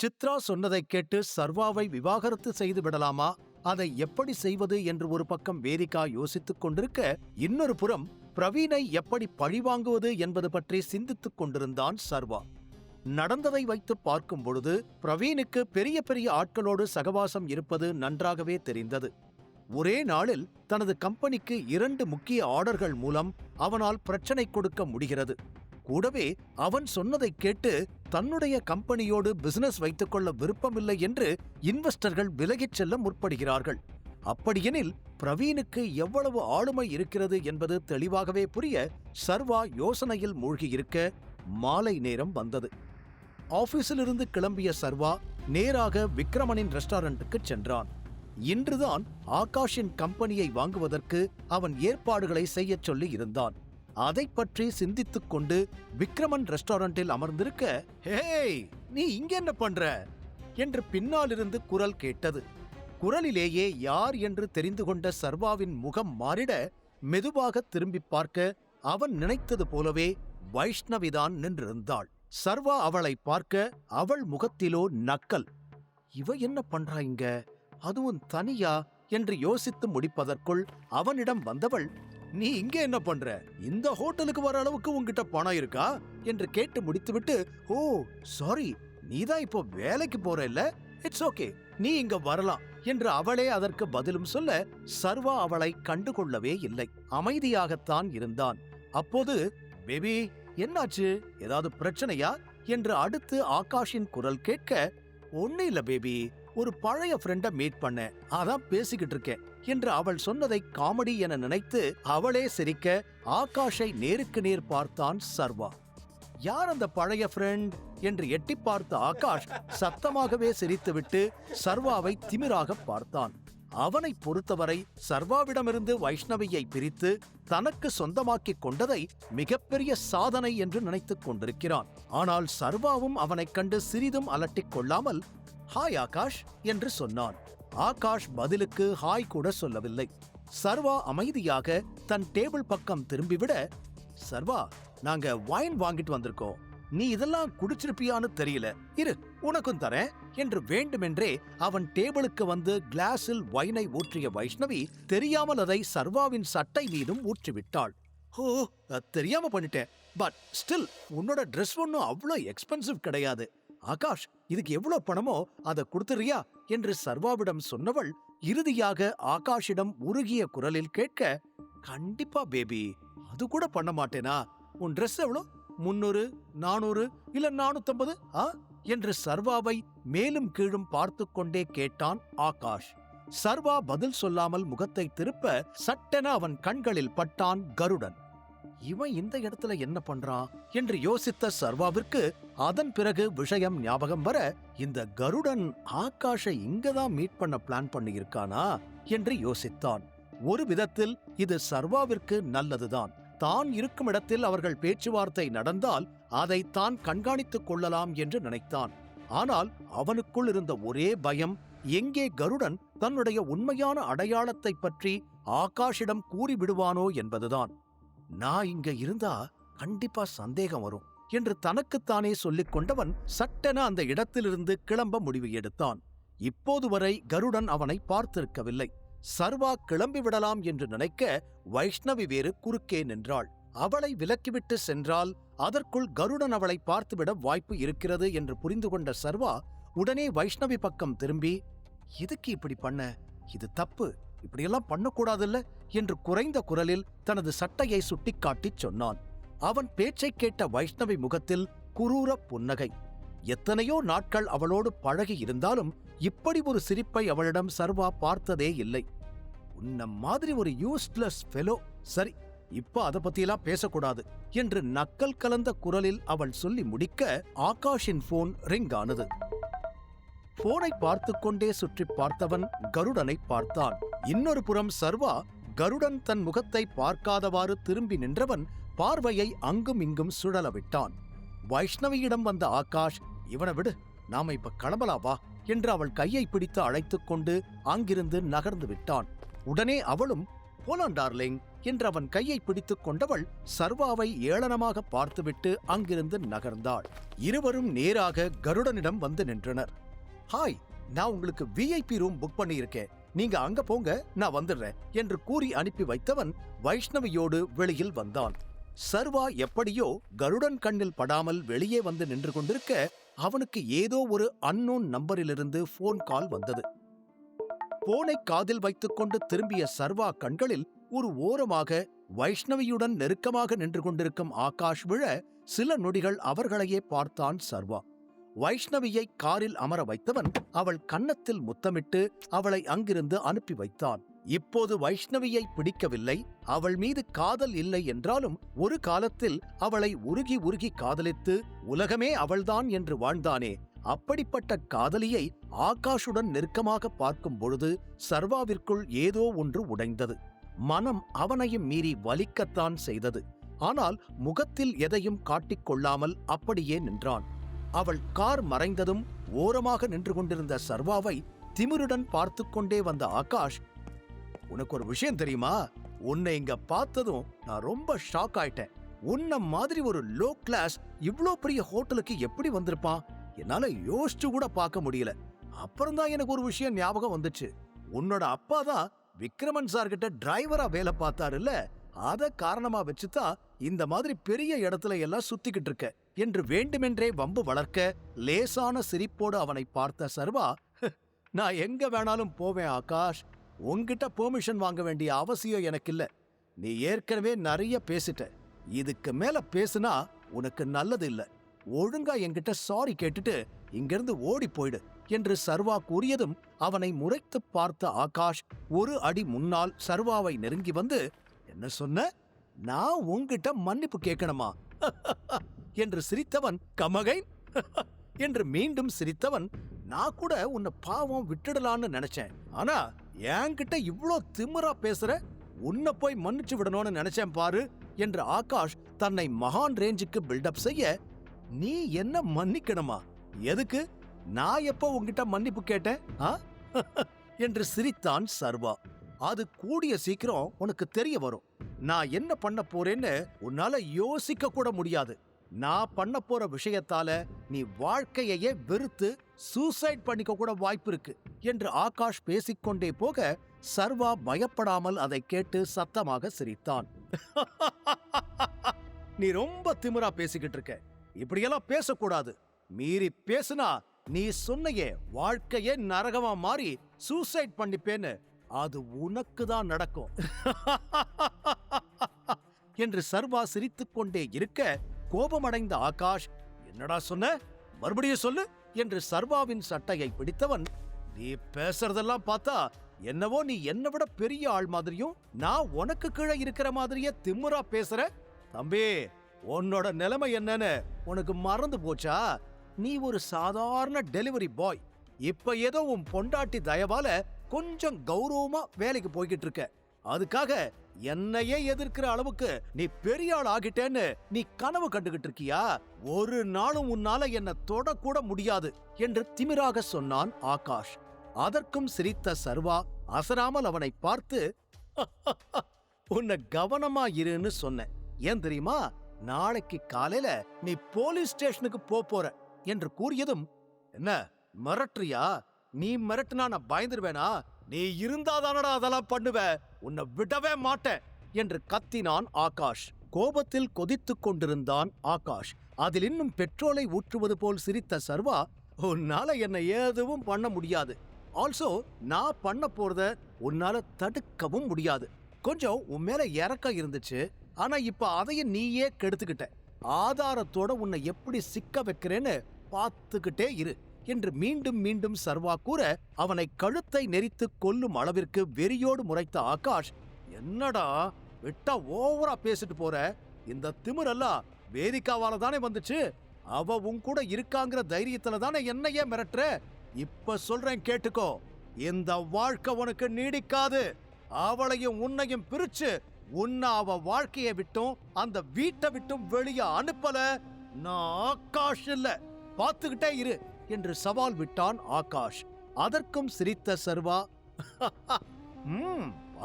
சித்ரா சொன்னதைக் கேட்டு சர்வாவை விவாகரத்து செய்து விடலாமா, அதை எப்படி செய்வது என்று ஒரு பக்கம் வேதிகா யோசித்துக் கொண்டிருக்க, இன்னொரு புறம் பிரவீனை எப்படி பழிவாங்குவது என்பது பற்றி சிந்தித்துக் கொண்டிருந்தான் சர்வா. நடந்ததை வைத்து பார்க்கும் பொழுது பிரவீனுக்கு பெரிய பெரிய ஆட்களோடு சகவாசம் இருப்பது நன்றாகவே தெரிந்தது. ஒரே நாளில் தனது கம்பெனிக்கு 2 முக்கிய ஆர்டர்கள் மூலம் அவனால் பிரச்சனை கொடுக்க முடிகிறது. கூடவே அவன் சொன்னதைக் கேட்டு தன்னுடைய கம்பெனியோடு பிசினஸ் வைத்துக்கொள்ள விருப்பமில்லை என்று இன்வெஸ்டர்கள் விலகிச் செல்ல முற்படுகிறார்கள். அப்படியெனில் பிரவீனுக்கு எவ்வளவு ஆளுமை இருக்கிறது என்பது தெளிவாகவே புரிய சர்வா யோசனையில் மூழ்கியிருக்க மாலை நேரம் வந்தது. ஆபீஸிலிருந்து கிளம்பிய சர்வா நேராக விக்ரமனின் ரெஸ்டாரண்ட்டுக்கு சென்றான். இன்றுதான் ஆகாஷின் கம்பெனியை வாங்குவதற்கு அவன் ஏற்பாடுகளை செய்யச் சொல்லி இருந்தான். அதை பற்றி சிந்தித்துக் கொண்டு விக்ரமன் ரெஸ்டாரண்டில் அமர்ந்திருக்க, ஹேய், நீ இங்க என்ன பண்ற என்று பின்னாலிருந்து குரல் கேட்டது. குரலிலேயே யார் என்று தெரிந்து கொண்ட சர்வாவின் முகம் மாறிட மெதுவாக திரும்பி பார்க்க அவன் நினைத்தது போலவே வைஷ்ணவிதான் நின்றிருந்தாள். சர்வா அவளை பார்க்க அவள் முகத்திலோ நக்கல். இவ என்ன பண்றா இங்க, அதுவும் தனியா என்று யோசித்து முடிப்பதற்குள் அவனிடம் வந்தவள், நீ இங்க என்ன பண்ற, இந்த ஹோட்டலுக்கு வர அளவுக்கு உன்கிட்ட பணம் இருக்கா என்று கேட்டு முடித்துவிட்டு, ஓ சாரி, நீதான் இப்போ வேலைக்கு போற இல்ல, இட்ஸ் ஓகே, நீ இங்க வரலாம் என்று அவளே அதற்கு பதிலும் சொல்ல சர்வா அவளை கண்டுகொள்ளவே இல்லை. அமைதியாகத்தான் இருந்தான். அப்போது, பேபி என்னாச்சு, ஏதாவது பிரச்சனையா என்று அடுத்து ஆகாஷின் குரல் கேட்க, ஒண்ணு இல்ல பேபி, ஒரு பழைய ஃப்ரெண்ட மீட் பண்ண, அதான் பேசிக்கிட்டு இருக்கேன் என்று அவள் சொன்னதை காமெடி என நினைத்து அவளே சிரிக்க ஆகாஷை நேருக்கு நேர் பார்த்தான் சர்வா. யார் அந்த பழைய ஃப்ரெண்ட் என்று எட்டி பார்த்த ஆகாஷ் சத்தமாகவே சிரித்துவிட்டு சர்வாவை திமிராக பார்த்தான். அவனை பொறுத்தவரை சர்வாவிடமிருந்து வைஷ்ணவியை பிரித்து தனக்கு சொந்தமாக்கிக் கொண்டதை மிகப்பெரிய சாதனை என்று நினைத்துக் கொண்டிருக்கிறான். ஆனால் சர்வாவும் அவனைக் கண்டு சிறிதும் அலட்டிக் கொள்ளாமல், ஹாய் ஆகாஷ் என்று சொன்னான். ஆகாஷ் பதிலுக்கு ஹாய் கூட சொல்லவில்லை. சர்வா அமைதியாக தன் டேபிள் பக்கம் திரும்பிவிட, சர்வா, நாங்க வைன் வாங்கிட்டு வந்திருக்கோம், நீ இதெல்லாம் குடிச்சிருப்பியான்னு தெரியல, இரு உனக்கும் தரேன் என்று வேண்டுமென்றே அவன் டேபிளுக்கு வந்து கிளாஸில் வைனை ஊற்றிய வைஷ்ணவி தெரியாமல் அதை சர்வாவின் சட்டை மீதும் ஊற்றிவிட்டாள். ஓ, தெரியாம பண்ணிட்டேன், பட் ஸ்டில் உன்னோட ட்ரெஸ் ஒன்னும் அவ்வளோ எக்ஸ்பென்சிவ் கிடையாது. ஆகாஷ், இதுக்கு எவ்வளவு பணமோ அதை கொடுத்துறியா என்று சர்வாவிடம் சொன்னவள் இறுதியாக ஆகாஷிடம் உருகிய குரலில் கேட்க, கண்டிப்பா பேபி, அது கூட பண்ண மாட்டேனா, உன் ட்ரெஸ் எவ்வளோ, 300, 400 இல்ல 450 என்று சர்வாவை மேலும் கீழும் பார்த்து கொண்டே கேட்டான் ஆகாஷ். சர்வா பதில் சொல்லாமல் முகத்தை திருப்ப சட்டென அவன் கண்களில் பட்டான் கருடன். இவன் இந்த இடத்துல என்ன பண்றான் என்று யோசித்த சர்வாவிற்கு அதன் பிறகு விஷயம் ஞாபகம் வர, இந்த கருடன் ஆகாஷை இங்கதான் மீட் பண்ண பிளான் பண்ணியிருக்கானா என்று யோசித்தான். ஒரு விதத்தில் இது சர்வாவிற்கு நல்லதுதான். தான் இருக்கும் இடத்தில் அவர்கள் பேச்சுவார்த்தை நடந்தால் அதை தான் கண்காணித்துக் கொள்ளலாம் என்று நினைத்தான். ஆனால் அவனுக்குள் இருந்த ஒரே பயம், எங்கே கருடன் தன்னுடைய உண்மையான அடையாளத்தை பற்றி ஆகாஷிடம் கூறிவிடுவானோ என்பதுதான். நான் இங்க இருந்தா கண்டிப்பா சந்தேகம் வரும் என்று தனக்குத்தானே சொல்லிக் கொண்டவன் சட்டென அந்த இடத்திலிருந்து கிளம்ப முடிவு எடுத்தான். இப்போது வரை கருடன் அவனை பார்த்திருக்கவில்லை. சர்வா கிளம்பிவிடலாம் என்று நினைக்க வைஷ்ணவி வேறு குறுக்கே நின்றாள். அவளை விலக்கிவிட்டு சென்றால் அதற்குள் கருடன் அவளை பார்த்துவிட வாய்ப்பு இருக்கிறது என்று புரிந்து கொண்ட சர்வா உடனே வைஷ்ணவி பக்கம் திரும்பி, எதுக்கு இப்படி பண்ண, இது தப்பு, இப்படியெல்லாம் பண்ணக்கூடாதுல்ல என்று குறைந்த குரலில் தனது சட்டையை சுட்டிக்காட்டிச் சொன்னான். அவன் பேச்சை கேட்ட வைஷ்ணவி முகத்தில் குரூர புன்னகை. எத்தனையோ நாட்கள் அவளோடு பழகி இருந்தாலும் இப்படி ஒரு சிரிப்பை அவளிடம் சர்வா பார்த்ததே இல்லை. உன்ன மாதிரி ஒரு யூஸ்லெஸ் ஃபெலோ, சரி இப்ப அதை பத்தியெல்லாம் பேசக்கூடாது என்று நக்கல் கலந்த குரலில் அவள் சொல்லி முடிக்க ஆகாஷின் போன் ரிங் ஆனது. போனை பார்த்து கொண்டே சுற்றி பார்த்தவன் கருடனை பார்த்தான். இன்னொரு புறம் சர்வா கருடன் தன் முகத்தை பார்க்காதவாறு திரும்பி நின்றவன் பார்வையை அங்கும் இங்கும் சுழலவிட்டான். வைஷ்ணவியிடம் வந்த ஆகாஷ், இவனை விடு, நாம இப்ப கிளம்பலாம் வா என்று அவள் கையை பிடித்து அழைத்துக் கொண்டு அங்கிருந்து நகர்ந்து விட்டான். உடனே அவளும், போலாம் டார்லிங் என்று அவன் கையை பிடித்துக் கொண்டவள் சர்வாவை ஏளனமாக பார்த்துவிட்டு அங்கிருந்து நகர்ந்தாள். இருவரும் நேராக கருடனிடம் வந்து நின்றனர். ஹாய், நான் உங்களுக்கு VIP ரூம் புக் பண்ணியிருக்கேன், நீங்க அங்க போங்க, நான் வந்துடுறேன் என்று கூறி அனுப்பி வைத்தவன் வைஷ்ணவியோடு வெளியில் வந்தான். சர்வா எப்படியோ கருடன் கண்ணில் படாமல் வெளியே வந்து நின்று கொண்டிருக்க அவனுக்கு ஏதோ ஒரு அன்னோன் நம்பரிலிருந்து போன் கால் வந்தது. போனை காதில் வைத்துக்கொண்டு திரும்பிய சர்வா கண்களில் ஒரு ஓரமாக வைஷ்ணவியுடன் நெருக்கமாக நின்று கொண்டிருக்கும் ஆகாஷ் விழ சில நொடிகள் அவர்களையே பார்த்தான் சர்வா. வைஷ்ணவியை காரில் அமர வைத்தவன் அவள் கன்னத்தில் முத்தமிட்டு அவளை அங்கிருந்து அனுப்பி வைத்தான். இப்போது வைஷ்ணவியை பிடிக்கவில்லை, அவள் மீது காதல் இல்லை என்றாலும் ஒரு காலத்தில் அவளை உருகி உருகி காதலித்து உலகமே அவள்தான் என்று வாழ்ந்தானே, அப்படிப்பட்ட காதலியை ஆகாஷுடன் நெருக்கமாக பார்க்கும் பொழுது சர்வாவிற்குள் ஏதோ ஒன்று உடைந்தது. மனம் அவனையும் மீறி வலிக்கத்தான் செய்தது. ஆனால் முகத்தில் எதையும் காட்டிக்கொள்ளாமல் அப்படியே நின்றான். அவள் கார் மறைந்ததும் ஓரமாக நின்று கொண்டிருந்த சர்வாவை திமிருடன் பார்த்து கொண்டே வந்த ஆகாஷ், உனக்கு ஒரு விஷயம் தெரியுமா, உன்னை இங்க பார்த்ததும் நான் ரொம்ப ஷாக் ஆயிட்டேன். உன்ன மாதிரி ஒரு லோ கிளாஸ் இவ்ளோ பெரிய ஹோட்டலுக்கு எப்படி வந்திருப்பான், என்னால யோசிச்சு கூட பார்க்க முடியல. அப்புறம்தான் எனக்கு ஒரு விஷயம் ஞாபகம் வந்துச்சு. உன்னோட அப்பா தான் விக்ரமன் சார் கிட்ட டிரைவரா வேலை பார்த்தாரு இல்ல, அத காரணமா வச்சுதான் இந்த மாதிரி பெரிய இடத்துல எல்லாம் சுத்திக்கிட்டு இருக்க என்று வேண்டுமென்றே வம்பு வளர்க்க லேசான சிரிப்போடு அவனை பார்த்த சர்வா, நான் எங்க வேணாலும் போவேன் ஆகாஷ், உன்கிட்ட பெர்மிஷன் வாங்க வேண்டிய அவசியம் எனக்கு இல்ல. நீ ஏற்கனவே நிறைய பேசிட்ட, இதுக்கு மேல பேசுனா உனக்கு நல்லது இல்ல. ஒழுங்கா என்கிட்ட சாரி கேட்டுட்டு இங்கிருந்து ஓடி போயிடு என்று சர்வா கூறியதும் அவனை முறைத்து பார்த்த ஆகாஷ் ஒரு அடி முன்னால் சர்வாவை நெருங்கி வந்து, என்ன சொன்ன, நான் உன்கிட்ட மன்னிப்பு கேட்கணுமா என்று சிரித்தவன், கமகை என்று மீண்டும் சிரித்தவன், நான் கூட உன்னை பாவம் விட்டுடலான்னு நினைச்சேன், ஆனா என்கிட்ட இவ்ளோ திமிரா பேசுற, உன்னை போய் மன்னிச்சு விடணும்னு நினைச்சேன் பாரு என்று ஆகாஷ் தன்னை மகான் ரேஞ்சுக்கு பில்டப் செய்ய, நீ என்ன மன்னிக்கணுமா, எதுக்கு, நான் எப்போ உன்கிட்ட மன்னிப்பு கேட்டேன் என்று சிரித்தான் சர்வா. அது கூடிய சீக்கிரம் உனக்கு தெரிய வரும். நான் என்ன பண்ண போறேன்னு உன்னால யோசிக்க கூட முடியாது. நான் பண்ண போற விஷயத்தால நீ வாழ்க்கையே வெறுத்து சூசைட் பண்ணிக்க கூட வாய்ப்பு இருக்கு என்று ஆகாஷ் பேசிக்கொண்டே போக சர்வா பயப்படாமல் அதை கேட்டு சத்தமாக சிரித்தான். நீ ரொம்ப திமிரா பேசிக்கிட்டு இருக்க, இப்படியெல்லாம் பேசக்கூடாது. மீறி பேசுனா நீ சொன்னையே வாழ்க்கையே நரகமா மாறி சூசைட் பண்ணிப்பேன்னு, அது உனக்கு தான் நடக்கும் என்று சர்வா சிரித்துக் கொண்டே இருக்க கோபமடைந்த ஆகாஷ், என்னடா சொன்ன, மறுபடியும் சொல்லு என்று சர்வாவின் சட்டையை பிடித்தவன், நீ பேசுறதெல்லாம் பார்த்தா என்னவோ நீ என்னை விட பெரிய ஆள் மாதிரியும் நான் உனக்கு கீழே இருக்கிற மாதிரியே திமிரா பேசுற. தம்பி, உன்னோட நிலைமை என்னன்னு உனக்கு மறந்து போச்சா? நீ ஒரு சாதாரண டெலிவரி பாய். இப்ப ஏதோ உன் பொண்டாட்டி தயவால கொஞ்சம் கௌரவமா வேலைக்கு போய்கிட்டு இருக்க. அதுக்காக என்னையே எதிர்க்கிற அளவுக்கு நீ பெரிய ஆள் ஆகிட்டேன்னு நீ கனவு கண்டுகிட்டு இருக்கியா? ஒரு நாளும் உன்னால என்ன தொடக்கூட முடியாது என்று திமிராக சொன்னான் ஆகாஷ். அதற்கும் சிரித்த சர்வா அசராமல் அவனை பார்த்து, உன்னை கவனமா இருன்னு சொன்னேன், ஏன் தெரியுமா, நாளைக்கு காலையில நீ போலீஸ் ஸ்டேஷனுக்கு போற என்று கூறியதும், என்ன மிரட்டுறியா, நீ மிரட்டுனா நான் பயந்துருவேனா, நீ இருந்தாதானடா அதெல்லாம் பண்ணுவ, உன்னை விடவே மாட்டேன் என்று கத்தினான் ஆகாஷ். கோபத்தில் கொதித்துக் கொண்டிருந்தான் ஆகாஷ். அதில் இன்னும் பெட்ரோலை ஊற்றுவது போல் சிரித்த சர்வா, உன்னால என்ன எதுவும் பண்ண முடியாது, ஆல்சோ நான் பண்ண போறத உன்னால தடுக்கவும் முடியாது. கொஞ்சம் உன் மேல இறக்கம் இருந்துச்சு, ஆனா இப்ப அதையும் நீயே கெடுத்துக்கிட்ட. ஆதாரத்தோட உன்னை எப்படி சிக்க வைக்கிறேன்னு பார்த்துக்கிட்டே இரு என்று மீண்டும் மீண்டும் சர்வா கூற அவனை கழுத்தை நெரித்து கொல்லும் அளவிற்கு வெறியோடு முறைத்த ஆகாஷ், என்னடா விட்டா ஓவரா பேசிட்டு போற, இந்த திமிரெல்லாம் வேதிகாவால தானே வந்துச்சு, அவ உன் கூட இருக்காங்கிற தைரியத்துல தானே என்னையே மிரட்டுற. இப்ப சொல்றேன் கேட்டுக்கோ, இந்த வாழ்க்கை உனக்கு நீடிக்காது. அவளையும் உன்னையும் பிரிச்சு உன்னை அவ வாழ்க்கையை விட்டும் அந்த வீட்டை விட்டும் வெளியே அனுப்பல நான் ஆகாஷ் இல்ல, பார்த்துக்கிட்டே இரு என்று சவால் விட்டான் ஆகாஷ். அதற்கும் சிரித்த சர்வா,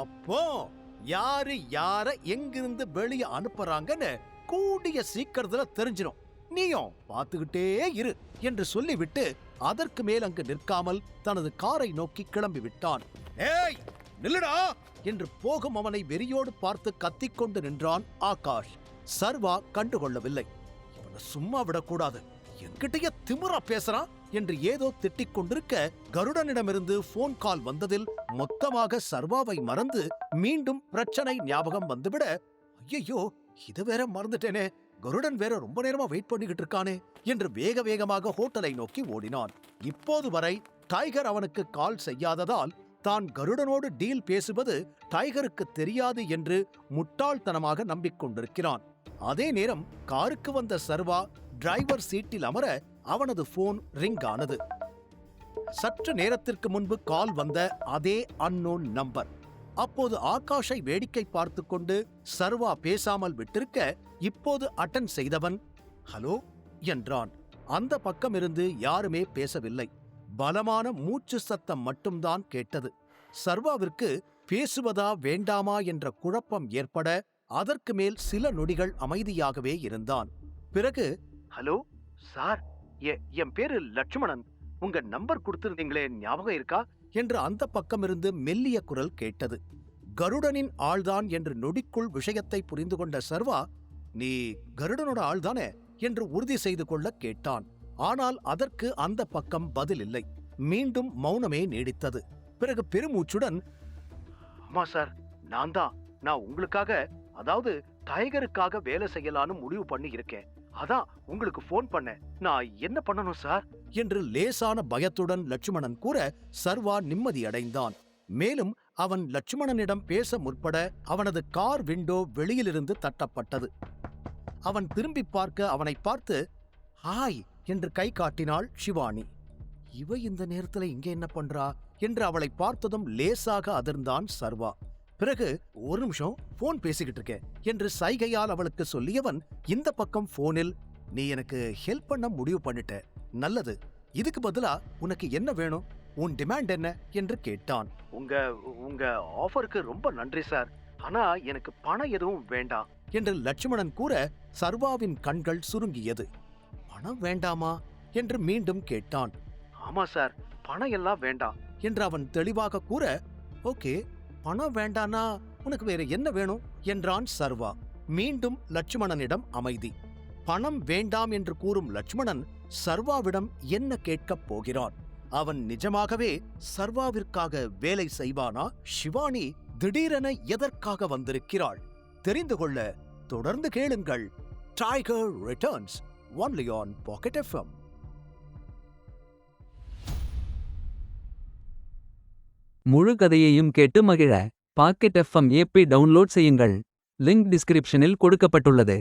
அப்போ யாரு யார எங்கிருந்து வெளிய அனுப்புறாங்கன்னு கூடிய சீக்கிரத்துல தெரிஞ்சிடும். நீயும் பார்த்துக்கிட்டே இரு என்று சொல்லிவிட்டு அதற்கு மேல் அங்கு நிற்காமல் தனது காரை நோக்கி கிளம்பி விட்டான். ஏய் நில்லுடா என்று போகும் அவனை வெறியோடு பார்த்து கத்திக்கொண்டு நின்றான் ஆகாஷ். சர்வா கண்டுகொள்ளவில்லை. இவனை சும்மா விடக்கூடாது, என்கிட்டயே திமிரா பேசுறான் என்று ஏதோ திட்டிக் கொண்டிருக்க கருடனிடமிருந்து போன் கால் வந்ததில் மொத்தமாக சர்வாவை மறந்து மீண்டும் பிரச்சனை ஞாபகம் வந்துவிட, ஐயோ இது வேற மறந்துட்டேனே, கருடன் வேற ரொம்ப நேரமா வெயிட் பண்ணிக்கிட்டு இருக்கானே என்று வேக வேகமாக ஹோட்டலை நோக்கி ஓடினான். இப்போது வரை டைகர் அவனுக்கு கால் செய்யாததால் தான் கருடனோடு டீல் பேசுவது டைகருக்கு தெரியாது என்று முட்டாள்தனமாக நம்பிக்கொண்டிருக்கிறான். அதே நேரம் காருக்கு வந்த சர்வா டிரைவர் சீட்டில் அமர அவனது போன் ரிங் ஆனது. சற்று நேரத்திற்கு முன்பு கால் வந்த அதே அன்னோன் நம்பர். அப்போது ஆகாஷை வேடிக்கை பார்த்து கொண்டு சர்வா பேசாமல் விட்டிருக்க இப்போது அட்டன் செய்தவன் ஹலோ என்றான். அந்த பக்கமிருந்து யாருமே பேசவில்லை. பலமான மூச்சு சத்தம் மட்டும்தான் கேட்டது. சர்வாவிற்கு பேசுவதா வேண்டாமா என்ற குழப்பம் ஏற்பட அதற்கு மேல் சில நொடிகள் அமைதியாகவே இருந்தான். பிறகு ஹலோ சார், என் பேரு லட்சுமணன், உங்க நம்பர் கொடுத்திருந்தீங்களே ஞாபகம் இருக்கா என்று அந்த பக்கமிருந்து மெல்லிய குரல் கேட்டது. கருடனின் ஆள்தான் என்று நொடிக்குள் விஷயத்தை புரிந்து கொண்ட சர்வா, நீ கருடனோட ஆள்தானே என்று உறுதி செய்து கொள்ள கேட்டான். ஆனால் அதற்கு அந்த பக்கம் பதில் இல்லை. மீண்டும் மௌனமே நீடித்தது. பிறகு பெருமூச்சுடன், ஆமா சார், நான் உங்களுக்காக, அதாவது டைகருக்காக வேலை செய்யலான்னு முடிவு பண்ணி இருக்கேன். அதான் உங்களுக்கு போன் பண்ணேன். நான் என்ன பண்ணணும் சார் என்று லேசான பயத்துடன் லட்சுமணன் கூற சர்வா நிம்மதியடைந்தான். மேலும் அவன் லட்சுமணனிடம் பேச முற்பட அவனது கார் விண்டோ வெளியிலிருந்து தட்டப்பட்டது. அவன் திரும்பி பார்க்க அவனை பார்த்து ஹாய் என்று கை காட்டினாள் ஷிவானி. இவ இந்த நேரத்துல இங்க என்ன பண்றா என்று அவளை பார்த்ததும் லேசாக அதிர்ந்தான் சர்வா. பிறகு ஒரு நிமிஷம் போன் பேசிக்கிட்டு இருக்கேன் என்று சைகையால் அவளுக்கு சொல்லியவன் இந்த பக்கம் போனில், நீ எனக்கு ஹெல்ப் பண்ண முடிவு பண்ணிட்ட, நல்லது, இதுக்கு பதிலா உனக்கு என்ன வேணும், உன் டிமாண்ட் என்ன என்று கேட்டான். உங்க ஆஃபருக்கு ரொம்ப நன்றி சார், ஆனா எனக்கு பணம் எதுவும் வேண்டாம் என்று லட்சுமணன் கூற சர்வாவின் கண்கள் சுருங்கியது. பணம் வேண்டாமா என்று மீண்டும் கேட்டான். ஆமா சார், பணம் எல்லாம் வேண்டாம் என்று அவன் தெளிவாக கூற, ஓகே, பணம் வேண்டானா உனக்கு வேற என்ன வேணும் என்றான் சர்வா. மீண்டும் லட்சுமணனிடம் அமைதி. பணம் வேண்டாம் என்று கூறும் லட்சுமணன் சர்வாவிடம் என்ன கேட்கப் போகிறான்? அவன் நிஜமாகவே சர்வாவிற்காக வேலை செய்வானா? ஷிவானி திடீரென எதற்காக வந்திருக்கிறாள்? தெரிந்து கொள்ள தொடர்ந்து கேளுங்கள். Tiger returns only on Pocket FM. முழு கதையையும் கேட்டு மகிழ பாக்கெட் FM ஏப்பை டவுன்லோட் செய்யுங்கள். லிங்க் டிஸ்கிரிப்ஷனில் கொடுக்கப்பட்டுள்ளது.